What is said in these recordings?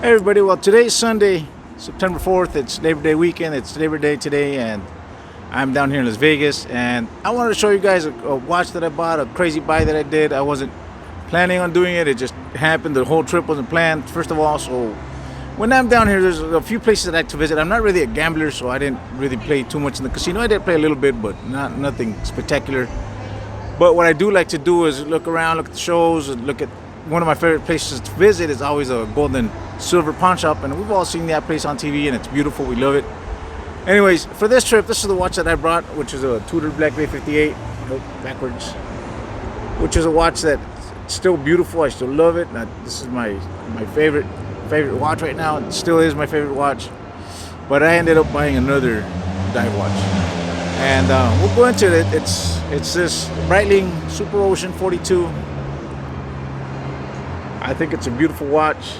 Hey everybody, well today's Sunday, September 4th, it's Labor Day weekend, it's Labor Day today, and I'm down here in Las Vegas, and I wanted to show you guys a watch that I bought, a crazy buy that I did. I wasn't planning on doing it, it just happened. The whole trip wasn't planned, first of all, so when I'm down here, there's a few places that I like to visit. I'm not really a gambler, so I didn't really play too much in the casino. I did play a little bit, but nothing spectacular. But what I do like to do is look around, look at the shows, and look at one of my favorite places to visit is always a gold and silver pawn shop, and we've all seen that place on TV, and it's beautiful. We love it. Anyways, for this trip, this is the watch that I brought, which is a Tudor Black Bay 58. Nope, backwards. Which is a watch that's still beautiful. I still love it. This is my favorite watch right now. It still is my favorite watch. But I ended up buying another dive watch, and we'll go into it. It's this Breitling Super Ocean 42. I think it's a beautiful watch.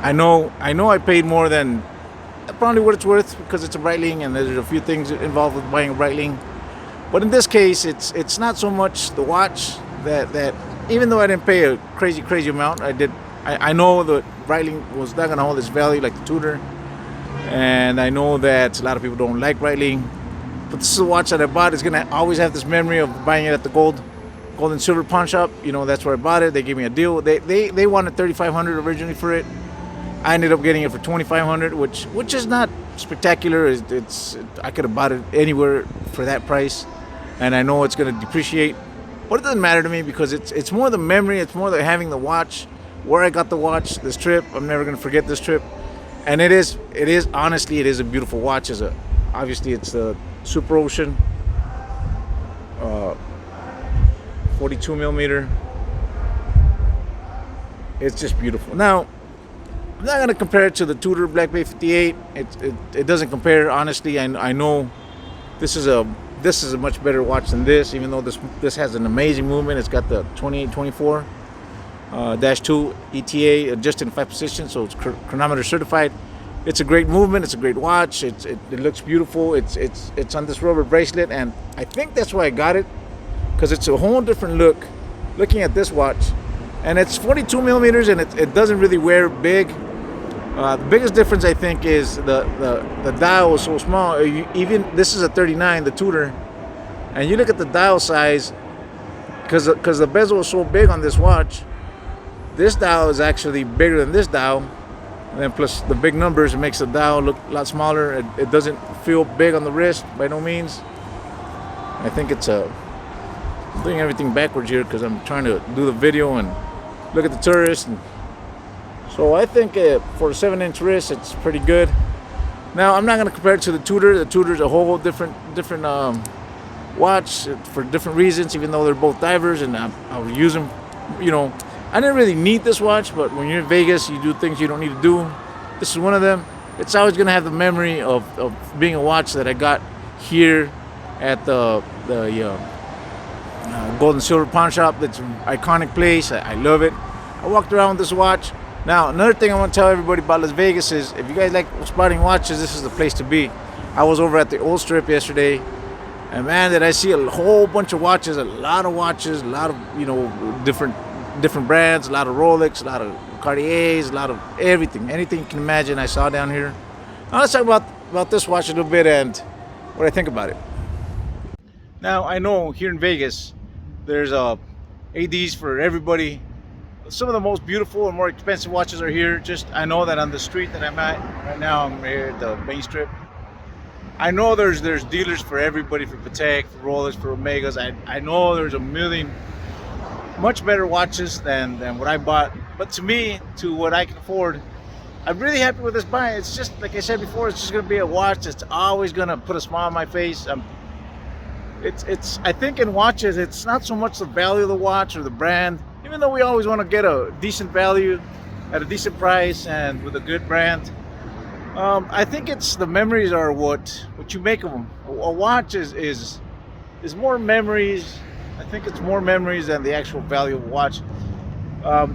I know I paid more than probably what it's worth because it's a Breitling, and there's a few things involved with buying a Breitling. But in this case, it's not so much the watch that even though I didn't pay a crazy amount, I know that Breitling was not gonna hold its value like the Tudor, and I know that a lot of people don't like Breitling. But this is a watch that I bought. It's gonna always have this memory of buying it at the gold and silver pawn shop. You know, that's where I bought it. They gave me a deal. They wanted $3,500 originally for it. I ended up getting it for $2,500, which is not spectacular. I could have bought it anywhere for that price, and I know it's going to depreciate, but it doesn't matter to me because it's more the memory. It's more the having the watch, where I got the watch, this trip. I'm never going to forget this trip, and it is honestly it is a beautiful watch. Obviously it's the Super Ocean 42 millimeter. It's just beautiful. Now, I'm not gonna compare it to the Tudor Black Bay 58. It doesn't compare. Honestly, I know this is a much better watch than this. Even though this has an amazing movement. It's got the 2824 -2 ETA adjusted in 5 positions, so it's chronometer certified. It's a great movement. It's a great watch. It looks beautiful. It's on this rubber bracelet, and I think that's why I got it, because it's a whole different look looking at this watch. And it's 42 millimeters, and it doesn't really wear big. The biggest difference, I think, is the dial is so small. Even this is a 39, the Tudor, and you look at the dial size, because the bezel is so big on this watch. This dial is actually bigger than this dial, and then plus the big numbers, it makes the dial look a lot smaller. It doesn't feel big on the wrist by no means. I think I'm doing everything backwards here because I'm trying to do the video and look at the tourists. And so I think for a 7-inch wrist, it's pretty good. Now, I'm not going to compare it to the Tudor. The Tudor's a whole different watch for different reasons, even though they're both divers, and I'll use them. You know, I didn't really need this watch, but when you're in Vegas, you do things you don't need to do. This is one of them. It's always going to have the memory of being a watch that I got here at the gold and silver pawn shop. That's an iconic place. I love it. I walked around with this watch. Now, another thing I want to tell everybody about Las Vegas is, if you guys like spotting watches, this is the place to be. I was over at the old strip yesterday, and man, did I see a whole bunch of watches, a lot of watches, a lot of, different brands, a lot of Rolex, a lot of Cartiers, a lot of anything you can imagine I saw down here. Now let's talk about this watch a little bit and what I think about it. Now, I know here in Vegas, there's ADs for everybody. Some of the most beautiful and more expensive watches are here. I know that on the street that I'm at right now, I'm here at the main strip. I know there's dealers for everybody, for Patek, for Rolex, for Omegas. I know there's a million much better watches than what I bought. But to me, to what I can afford, I'm really happy with this buy. It's just, like I said before, it's just gonna be a watch that's always gonna put a smile on my face. I think in watches, it's not so much the value of the watch or the brand, even though we always want to get a decent value at a decent price and with a good brand. I think it's the memories are what you make of them. A watch is more memories. I think it's more memories than the actual value of a watch.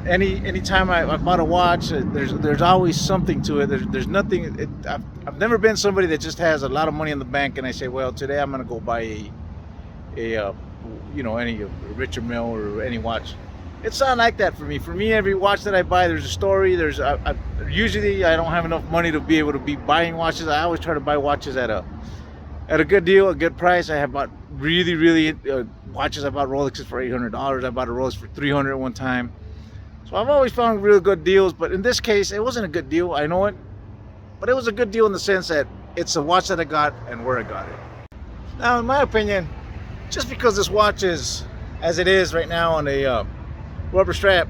Anytime I bought a watch, there's always something to it. There's nothing. I've never been somebody that just has a lot of money in the bank and I say, well, today I'm gonna go buy any Richard Mille or any watch. It's not like that for me. For me, every watch that I buy, there's a story. Usually I don't have enough money to be able to be buying watches. I always try to buy watches at a good deal, a good price. I have bought really watches. I bought Rolexes for $800. I bought a Rolex for $300 at one time. So I've always found real good deals. But in this case, it wasn't a good deal. I know it, but it was a good deal in the sense that it's a watch that I got and where I got it. Now, in my opinion, just because this watch is as it is right now on a rubber strap,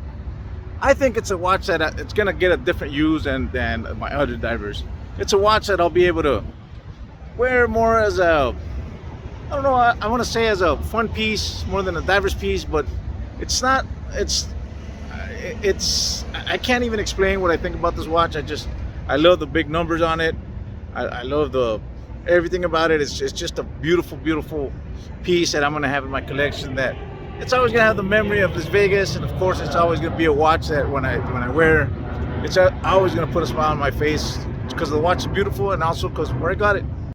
I think it's a watch that it's gonna get a different use than my other divers. It's a watch that I'll be able to wear more as a, I don't know, I want to say as a fun piece more than a diver's piece, but it's not. I can't even explain what I think about this watch. I love the big numbers on it. I love everything about it. It's just a beautiful piece that I'm gonna have in my collection. That it's always gonna have the memory of Las Vegas, and of course, it's always gonna be a watch that when I wear, it's always gonna put a smile on my face because the watch is beautiful, and also because where I got it.